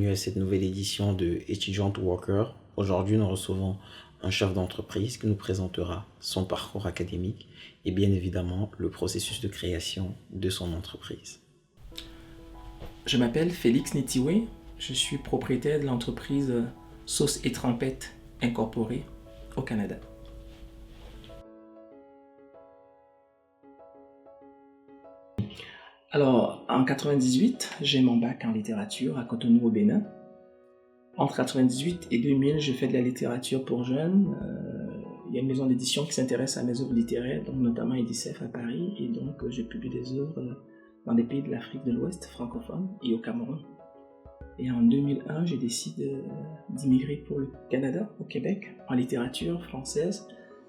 bienvenue à cette nouvelle édition de Étudiant Worker. Aujourd'hui, nous recevons un chef d'entreprise qui nous présentera son parcours académique et bien évidemment le processus de création de son entreprise. Je m'appelle Félix Netiwe, je suis propriétaire de l'entreprise Sauce et Trempette Incorporée au Canada. Alors, en 98, j'ai mon bac en littérature à Cotonou au Bénin. Entre 98 et 2000, j'ai fait de la littérature pour jeunes. Il y a une maison d'édition qui s'intéresse à mes œuvres littéraires, donc notamment Edicef à Paris, et donc j'ai publié des œuvres dans des pays de l'Afrique de l'Ouest francophone et au Cameroun. Et en 2001, j'ai décidé d'immigrer pour le Canada, au Québec, en littérature française,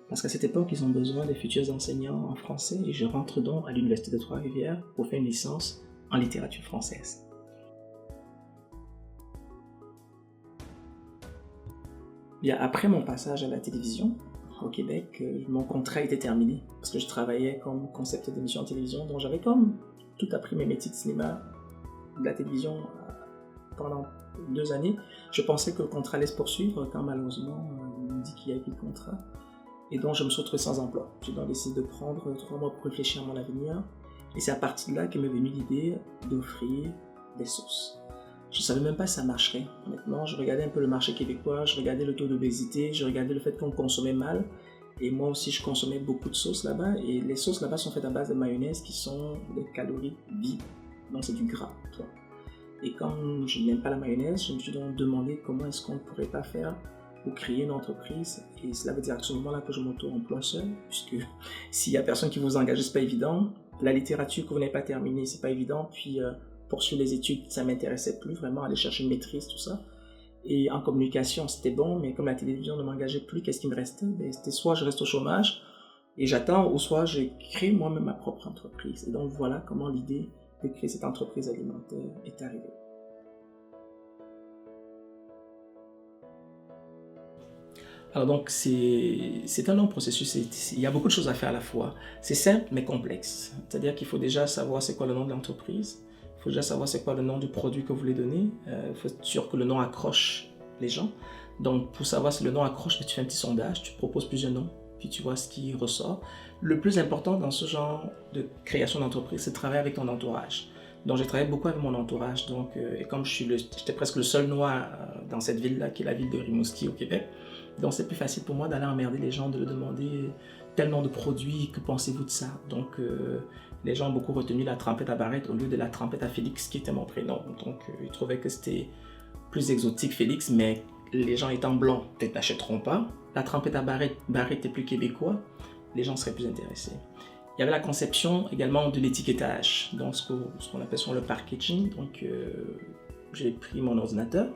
parce qu'à cette époque, ils ont besoin des futurs enseignants en français, et je rentre donc à l'Université de Trois-Rivières pour faire une licence en littérature française. Bien, après mon passage à la télévision au Québec, mon contrat était terminé, parce que je travaillais comme concepteur d'émissions de télévision, donc j'avais comme tout appris mes métiers de cinéma, de la télévision pendant 2 années. Je pensais que le contrat allait se poursuivre quand malheureusement on me dit qu'il n'y avait plus de contrat. Et donc je me suis retrouvé sans emploi. J'ai donc décidé de prendre 3 mois pour réfléchir à mon avenir. Et c'est à partir de là qu'est m'est venue l'idée d'offrir des sauces. Je ne savais même pas si ça marcherait. Honnêtement, je regardais un peu le marché québécois, je regardais le taux d'obésité, je regardais le fait qu'on consommait mal. Et moi aussi, je consommais beaucoup de sauces là-bas. Et les sauces là-bas sont faites à base de mayonnaise qui sont des calories vides. Donc c'est du gras. Toi. Et comme je n'aime pas la mayonnaise, je me suis donc demandé comment est-ce qu'on ne pourrait pas faire pour créer une entreprise. Et cela veut dire à ce moment-là que je m'auto-emploie seul, puisque s'il n'y a personne qui vous engage, c'est pas évident. La littérature que vous n'avez pas terminée, c'est pas évident. Puis poursuivre les études, ça m'intéressait plus vraiment, aller chercher une maîtrise, tout ça. Et en communication, c'était bon, mais comme la télévision ne m'engageait plus, qu'est-ce qui me restait? C'était soit je reste au chômage et j'attends, ou soit je crée moi-même ma propre entreprise. Et donc voilà comment l'idée de créer cette entreprise alimentaire est arrivée. Alors donc c'est un long processus, il y a beaucoup de choses à faire à la fois. C'est simple mais complexe, c'est-à-dire qu'il faut déjà savoir c'est quoi le nom de l'entreprise, il faut déjà savoir c'est quoi le nom du produit que vous voulez donner, il faut être sûr que le nom accroche les gens. Donc pour savoir si le nom accroche, tu fais un petit sondage, tu proposes plusieurs noms, puis tu vois ce qui ressort. Le plus important dans ce genre de création d'entreprise, c'est de travailler avec ton entourage. Donc j'ai travaillé beaucoup avec mon entourage, donc, et comme j'étais presque le seul noir dans cette ville-là, qui est la ville de Rimouski au Québec, donc c'est plus facile pour moi d'aller emmerder les gens, de leur demander tel nom de produit, que pensez-vous de ça? Donc les gens ont beaucoup retenu la trempette à Barrette au lieu de la trempette à Félix, qui était mon prénom. Donc ils trouvaient que c'était plus exotique Félix, mais les gens étant blancs, peut-être n'achèteront pas. La trempette à Barrette est plus québécois, les gens seraient plus intéressés. Il y avait la conception également de l'étiquetage, donc ce qu'on appelle sur le packaging. Donc j'ai pris mon ordinateur,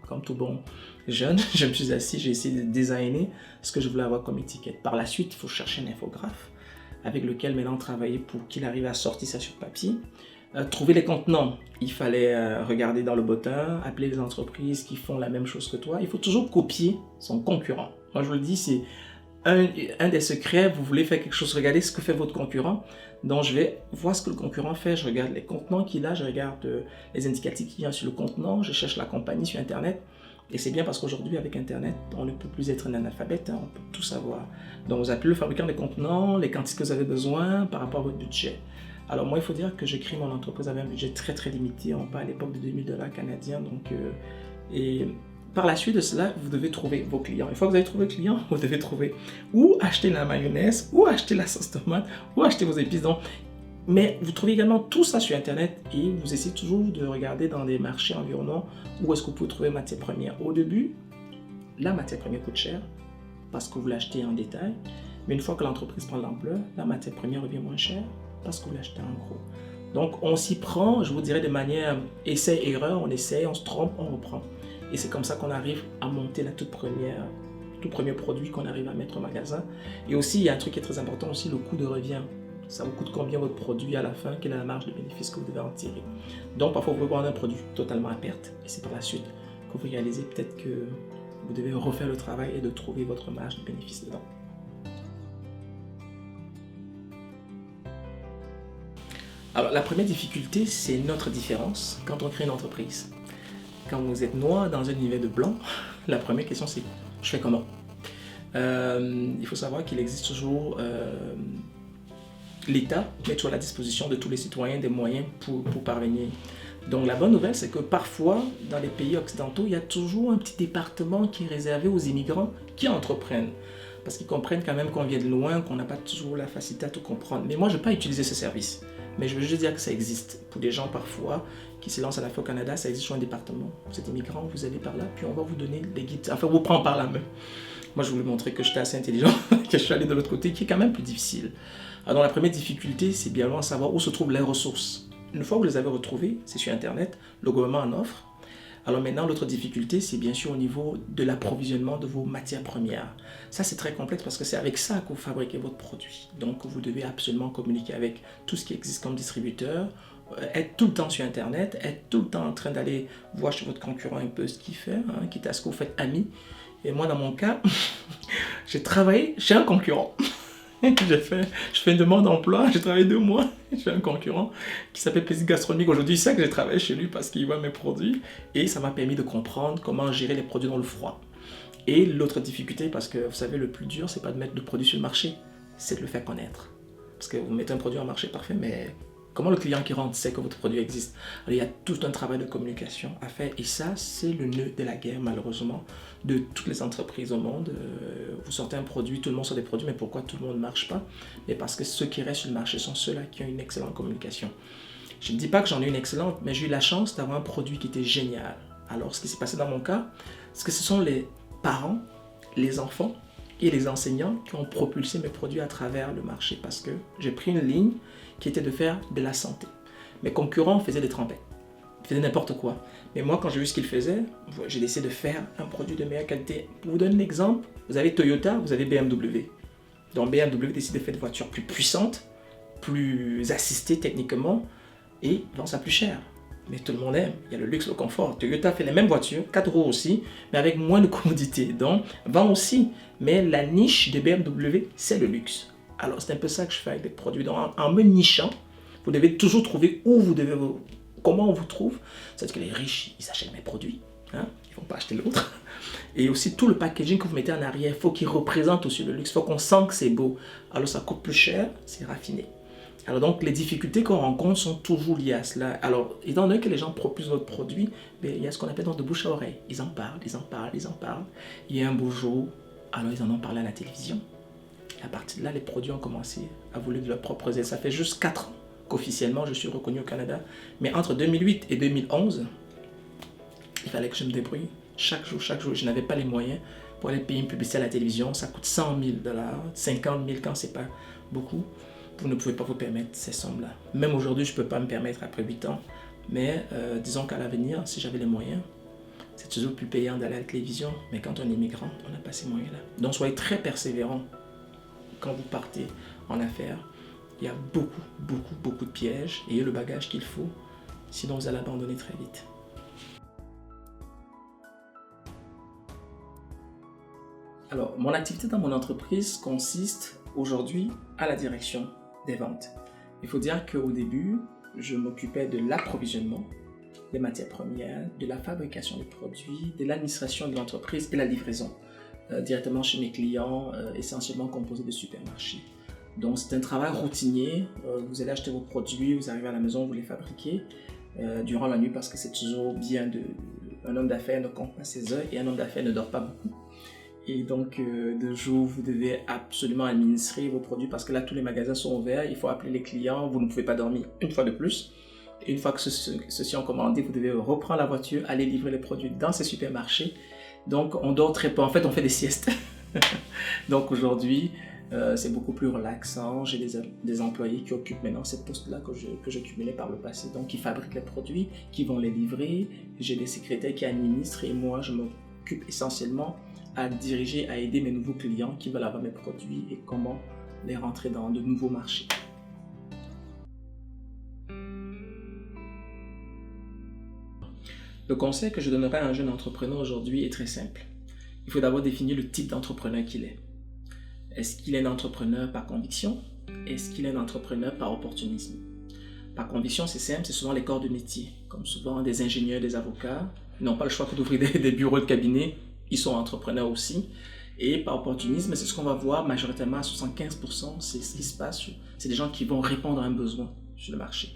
comme tout bon jeune, je me suis assis, j'ai essayé de designer ce que je voulais avoir comme étiquette. Par la suite, il faut chercher un infographe avec lequel maintenant travailler pour qu'il arrive à sortir ça sur papier. Trouver les contenants, il fallait regarder dans le bottin, appeler les entreprises qui font la même chose que toi. Il faut toujours copier son concurrent. Moi je vous le dis, c'est un des secrets, vous voulez faire quelque chose, regardez ce que fait votre concurrent. Donc je vais voir ce que le concurrent fait, je regarde les contenants qu'il a, je regarde les indicatifs qu'il y a sur le contenant, je cherche la compagnie sur Internet. Et c'est bien parce qu'aujourd'hui, avec Internet, on ne peut plus être un analphabète, on peut tout savoir. Donc vous appelez le fabricant des contenants, les quantités que vous avez besoin par rapport à votre budget. Alors moi, il faut dire que j'ai créé mon entreprise avec un budget très très limité, on parle à l'époque de 2000 $ canadiens. Donc, et par la suite de cela, vous devez trouver vos clients. Une fois que vous avez trouvé le client, vous devez trouver où acheter la mayonnaise, où acheter la sauce tomate, où acheter vos épices. Donc, mais vous trouvez également tout ça sur Internet et vous essayez toujours de regarder dans des marchés environnants où est-ce que vous pouvez trouver matière première. Au début, la matière première coûte cher parce que vous l'achetez en détail. Mais une fois que l'entreprise prend l'ampleur, la matière première revient moins chère parce que vous l'achetez en gros. Donc on s'y prend, je vous dirais de manière essai-erreur, on essaye, on se trompe, on reprend. Et c'est comme ça qu'on arrive à monter tout premier produit qu'on arrive à mettre au magasin. Et aussi, il y a un truc qui est très important aussi, le coût de revient. Ça vous coûte combien votre produit à la fin, quelle est la marge de bénéfice que vous devez en tirer. Donc parfois vous pouvez vendre un produit totalement à perte et c'est par la suite que vous réalisez peut-être que vous devez refaire le travail et de trouver votre marge de bénéfice dedans. Alors la première difficulté, c'est notre différence quand on crée une entreprise. quand vous êtes noir dans un univers de blanc, la première question c'est « je fais comment ?» Il faut savoir qu'il existe toujours l'État met toujours à la disposition de tous les citoyens des moyens pour parvenir. Donc la bonne nouvelle, c'est que parfois, dans les pays occidentaux, il y a toujours un petit département qui est réservé aux immigrants qui entreprennent. Parce qu'ils comprennent quand même qu'on vient de loin, qu'on n'a pas toujours la facilité à tout comprendre. Mais moi, je ne vais pas utiliser ce service. Mais je veux juste dire que ça existe. Pour des gens parfois qui se lancent à la fois au Canada, ça existe sur un département. Vous êtes immigrant, vous allez par là, puis on va vous donner des guides. Enfin, vous prend par la main. Moi, je voulais montrer que j'étais assez intelligent, que je suis allé de l'autre côté, qui est quand même plus difficile. Alors, la première difficulté, c'est bien loin de savoir où se trouvent les ressources. Une fois que vous les avez retrouvées, c'est sur Internet, le gouvernement en offre. Alors maintenant, l'autre difficulté, c'est bien sûr au niveau de l'approvisionnement de vos matières premières. Ça, c'est très complexe parce que c'est avec ça que vous fabriquez votre produit. Donc, vous devez absolument communiquer avec tout ce qui existe comme distributeur, être tout le temps sur Internet, être tout le temps en train d'aller voir chez votre concurrent un peu ce qu'il fait, quitte à ce que vous faites ami. Et moi, dans mon cas, j'ai travaillé chez un concurrent. Je fais une demande d'emploi, j'ai travaillé 2 mois chez un concurrent qui s'appelle Plaisir Gastronomique. Aujourd'hui, il sait que j'ai travaillé chez lui parce qu'il voit mes produits et ça m'a permis de comprendre comment gérer les produits dans le froid. Et l'autre difficulté, parce que vous savez, le plus dur, c'est pas de mettre le produit sur le marché, c'est de le faire connaître. Parce que vous mettez un produit en marché parfait, mais comment le client qui rentre sait que votre produit existe? Alors, il y a tout un travail de communication à faire et ça, c'est le nœud de la guerre, malheureusement, de toutes les entreprises au monde. Vous sortez un produit, tout le monde sort des produits, mais pourquoi tout le monde ne marche pas? Mais parce que ceux qui restent sur le marché sont ceux-là qui ont une excellente communication. Je ne dis pas que j'en ai une excellente, mais j'ai eu la chance d'avoir un produit qui était génial. Alors, ce qui s'est passé dans mon cas, c'est que ce sont les parents, les enfants et les enseignants qui ont propulsé mes produits à travers le marché parce que j'ai pris une ligne qui était de faire de la santé. Mes concurrents faisaient des trempettes, ils faisaient n'importe quoi. Mais moi, quand j'ai vu ce qu'ils faisaient, j'ai décidé de faire un produit de meilleure qualité. Pour vous donner un exemple, vous avez Toyota, vous avez BMW. Donc BMW décide de faire des voitures plus puissantes, plus assistées techniquement et vend ça plus cher. Mais tout le monde aime, il y a le luxe, le confort. Toyota fait les mêmes voitures, 4 roues aussi, mais avec moins de commodité. Donc, vend aussi. Mais la niche de BMW, c'est le luxe. Alors, c'est un peu ça que je fais avec des produits. Donc, en me nichant, vous devez toujours trouver où vous devez comment on vous trouve. C'est-à-dire que les riches, ils achètent mes produits. Ils ne vont pas acheter l'autre. Et aussi, tout le packaging que vous mettez en arrière, il faut qu'il représente aussi le luxe. Il faut qu'on sente que c'est beau. Alors, ça coûte plus cher, c'est raffiné. Alors, donc, les difficultés qu'on rencontre sont toujours liées à cela. Alors, étant donné que les gens propulsent votre produit, il y a ce qu'on appelle donc de bouche à oreille. Ils en parlent, ils en parlent, ils en parlent. Il y a un beau jour, alors ils en ont parlé à la télévision. Et à partir de là, les produits ont commencé à voler de leurs propres ailes. Ça fait juste 4 ans qu'officiellement je suis reconnu au Canada. Mais entre 2008 et 2011, il fallait que je me débrouille. Chaque jour, je n'avais pas les moyens pour aller payer une publicité à la télévision. Ça coûte 100 000 $, 50 000 quand c'est pas beaucoup. Vous ne pouvez pas vous permettre ces sommes-là. Même aujourd'hui, je ne peux pas me permettre après 8 ans. Mais disons qu'à l'avenir, si j'avais les moyens, c'est toujours plus payant d'aller à la télévision. Mais quand on est immigrant, on n'a pas ces moyens-là. Donc soyez très persévérants quand vous partez en affaires. Il y a beaucoup de pièges. Ayez le bagage qu'il faut. Sinon, vous allez abandonner très vite. Alors, mon activité dans mon entreprise consiste aujourd'hui à la direction des ventes. Il faut dire qu'au début, je m'occupais de l'approvisionnement des matières premières, de la fabrication des produits, de l'administration de l'entreprise et la livraison directement chez mes clients, essentiellement composés de supermarchés. Donc c'est un travail routinier, vous allez acheter vos produits, vous arrivez à la maison, vous les fabriquez durant la nuit parce que c'est toujours bien un homme d'affaires ne compte pas ses heures et un homme d'affaires ne dort pas beaucoup. Et donc, de jour, vous devez absolument administrer vos produits parce que là, tous les magasins sont ouverts. Il faut appeler les clients. Vous ne pouvez pas dormir une fois de plus. Et une fois que ceux-ci ont commandé, vous devez reprendre la voiture, aller livrer les produits dans ces supermarchés. Donc, on dort très peu. En fait, on fait des siestes. Donc, aujourd'hui, c'est beaucoup plus relaxant. J'ai des employés qui occupent maintenant cette poste-là que je cumulais par le passé. Donc, qui fabriquent les produits, qui vont les livrer. J'ai des secrétaires qui administrent et moi, je m'occupe essentiellement à diriger, à aider mes nouveaux clients qui veulent avoir mes produits et comment les rentrer dans de nouveaux marchés. Le conseil que je donnerais à un jeune entrepreneur aujourd'hui est très simple. Il faut d'abord définir le type d'entrepreneur qu'il est. Est-ce qu'il est un entrepreneur par conviction? Est-ce qu'il est un entrepreneur par opportunisme? Par conviction, c'est simple, c'est souvent les corps de métier, comme souvent des ingénieurs, des avocats. Ils n'ont pas le choix que d'ouvrir des bureaux de cabinet. Ils sont entrepreneurs aussi. Et par opportunisme, c'est ce qu'on va voir majoritairement à 75%, c'est ce qui se passe. C'est des gens qui vont répondre à un besoin sur le marché.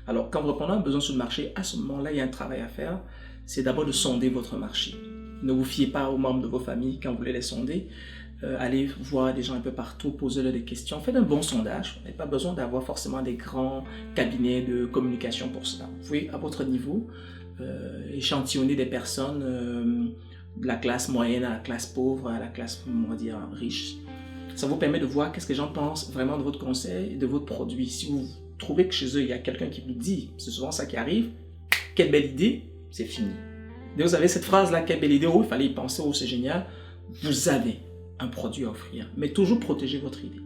Alors, quand vous répondez à un besoin sur le marché, à ce moment-là, il y a un travail à faire. C'est d'abord de sonder votre marché. Ne vous fiez pas aux membres de vos familles quand vous voulez les sonder. Allez voir des gens un peu partout, posez-leur des questions. Faites un bon sondage. Vous n'avez pas besoin d'avoir forcément des grands cabinets de communication pour cela. Vous pouvez, à votre niveau, échantillonner des personnes de la classe moyenne à la classe pauvre, à la classe, on va dire, riche. Ça vous permet de voir qu'est-ce que les gens pensent vraiment de votre conseil et de votre produit. Si vous trouvez que chez eux, il y a quelqu'un qui vous dit, c'est souvent ça qui arrive, quelle belle idée, c'est fini. Dès que vous avez cette phrase-là, quelle belle idée, oh, il fallait y penser, oh, c'est génial, vous avez un produit à offrir. Mais toujours protéger votre idée.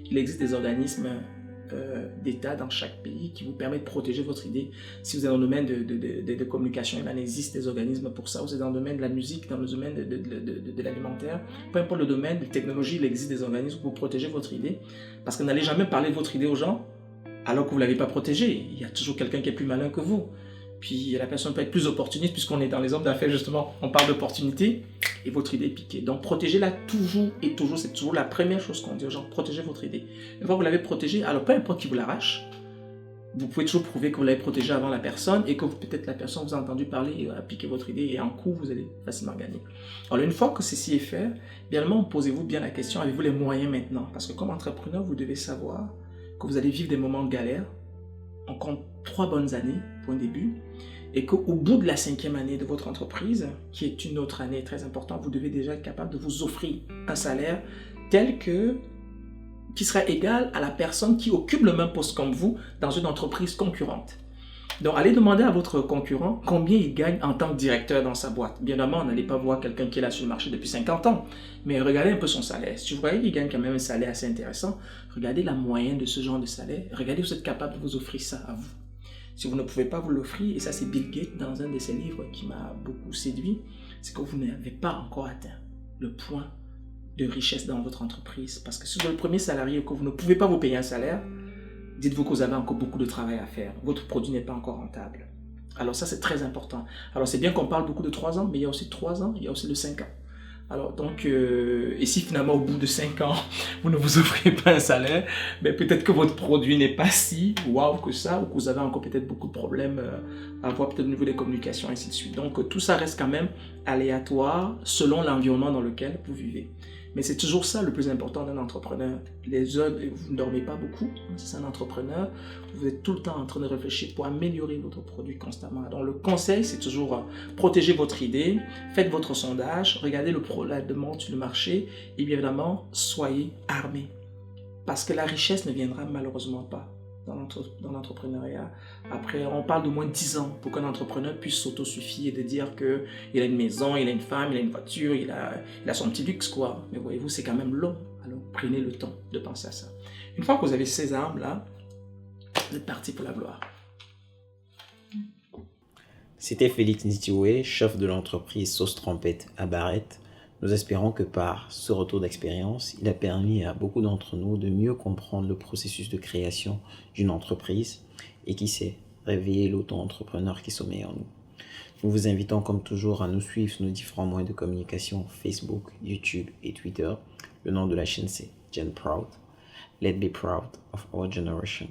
Il existe des organismes d'État dans chaque pays qui vous permettent de protéger votre idée. Si vous êtes dans le domaine de communication, il en existe des organismes pour ça. Vous êtes dans le domaine de la musique, dans le domaine de l'alimentaire, peu importe le domaine de technologie, il existe des organismes pour protéger votre idée. Parce que n'allez jamais parler de votre idée aux gens alors que vous ne l'avez pas protégée. Il y a toujours quelqu'un qui est plus malin que vous. Puis la personne peut être plus opportuniste puisqu'on est dans les hommes d'affaires justement. On parle d'opportunité et votre idée est piquée. Donc protégez-la toujours et toujours. C'est toujours la première chose qu'on dit aux gens. Protégez votre idée. Une fois que vous l'avez protégée, alors peu importe qui vous l'arrache, vous pouvez toujours prouver que vous l'avez protégée avant la personne et que peut-être la personne vous a entendu parler et a piqué votre idée et en coup vous allez facilement gagner. Alors une fois que ceci est fait, bien évidemment posez-vous bien la question, avez-vous les moyens maintenant? Parce que comme entrepreneur, vous devez savoir que vous allez vivre des moments de galère. On compte 3 bonnes années pour un début et qu'au bout de la 5e année de votre entreprise, qui est une autre année très importante, vous devez déjà être capable de vous offrir un salaire tel que qui sera égal à la personne qui occupe le même poste comme vous dans une entreprise concurrente. Donc, allez demander à votre concurrent combien il gagne en tant que directeur dans sa boîte. Bien évidemment, n'allez pas voir quelqu'un qui est là sur le marché depuis 50 ans, mais regardez un peu son salaire. Si vous voyez qu'il gagne quand même un salaire assez intéressant, regardez la moyenne de ce genre de salaire. Regardez si vous êtes capable de vous offrir ça à vous. Si vous ne pouvez pas vous l'offrir, et ça c'est Bill Gates dans un de ses livres qui m'a beaucoup séduit, c'est que vous n'avez pas encore atteint le point de richesse dans votre entreprise. Parce que si vous êtes le premier salarié et que vous ne pouvez pas vous payer un salaire, dites-vous que vous avez encore beaucoup de travail à faire. Votre produit n'est pas encore rentable. Alors ça, c'est très important. Alors c'est bien qu'on parle beaucoup de 3 ans, mais il y a aussi 3 ans, il y a aussi de 5 ans. Alors donc, et si finalement au bout de 5 ans, vous ne vous offrez pas un salaire, mais peut-être que votre produit n'est pas si waouh que ça, ou que vous avez encore peut-être beaucoup de problèmes à avoir peut-être au niveau des communications, et ainsi de suite. Donc tout ça reste quand même aléatoire selon l'environnement dans lequel vous vivez. Mais c'est toujours ça le plus important d'un entrepreneur. Les autres, vous ne dormez pas beaucoup, c'est un entrepreneur, vous êtes tout le temps en train de réfléchir pour améliorer votre produit constamment. Donc le conseil, c'est toujours protéger votre idée, faites votre sondage, regardez la demande sur le marché et bien évidemment, soyez armés. Parce que la richesse ne viendra malheureusement pas dans l'entrepreneuriat. Après, on parle de moins de 10 ans pour qu'un entrepreneur puisse s'autosuffire et de dire qu'il a une maison, il a une femme, il a une voiture, il a son petit luxe, quoi. Mais voyez-vous, c'est quand même long. Alors, prenez le temps de penser à ça. Une fois que vous avez ces armes-là, vous êtes parti pour la gloire. C'était Félix Nitiwé, chef de l'entreprise Sauce Trompette à Barrette. Nous espérons que par ce retour d'expérience, il a permis à beaucoup d'entre nous de mieux comprendre le processus de création d'une entreprise et qui sait, réveiller l'auto-entrepreneur qui sommeille en nous. Nous vous invitons comme toujours à nous suivre sur nos différents moyens de communication Facebook, YouTube et Twitter. Le nom de la chaîne c'est Gen Proud. Let's be proud of our generation.